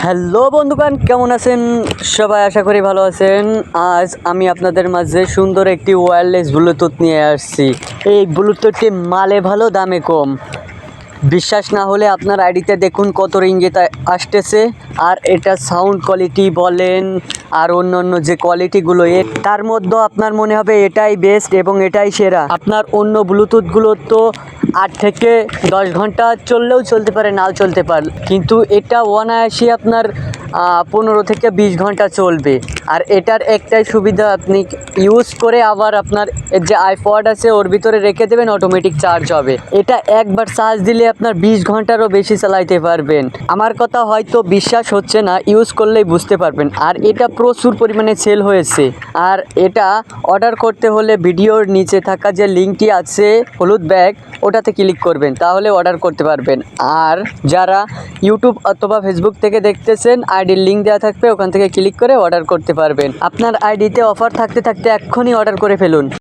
Hello বন্ধুগণ, কেমন আছেন সবাই? আশা করি ভালো আছেন। আজ আমি আপনাদের মাঝে সুন্দর একটি ওয়্যারলেস ব্লুটুথ নিয়ে আসছি। এই ব্লুটুথটি মালে ভালো, দামে কম। বিশ্বাস না হলে আপনার আইডিতে দেখুন কত রিঙ্গিত আসতেছে। আর এটা সাউন্ড কোয়ালিটি বলেন আর অন্য যে কোয়ালিটিগুলো তার মধ্যে আপনার মনে হবে এটাই বেস্ট এবং এটাই সেরা। আপনার অন্য ব্লুটুথগুলো তো 8 থেকে 10 ঘন্টা চললেও চলতে পারে, নাও চলতে পারে, কিন্তু এটা অনায়াসই আপনার 15 থেকে 20 ঘন্টা চলবে। আর এটার একটাই সুবিধা, আপনি ইউজ করে আবার আপনার যে আইপড আছে ওর ভিতরে রেখে দেবেন, অটোমেটিক চার্জ হবে। এটা একবার চার্জ দিলে আপনার 20 ঘন্টারও বেশি চালাইতে পারবেন। আমার কথা হয়তো বিশ্বাস হচ্ছে না, ইউজ করলেই বুঝতে পারবেন। আর এটা প্রচুর পরিমাণে সেল হয়েছে। আর এটা অর্ডার করতে হলে ভিডিওর নিচে থাকা যে লিঙ্কটি আছে হলুদ ব্যাগ, ওটাতে ক্লিক করবেন, তাহলে অর্ডার করতে পারবেন। আর যারা ইউটিউব অথবা ফেসবুক থেকে দেখতেছেন, আইডির লিঙ্ক দেওয়া থাকবে, ওখান থেকে ক্লিক করে অর্ডার করতে পারবেন। আপনার আইডিতে অফার থাকতে থাকতে এক্ষুনি অর্ডার করে ফেলুন।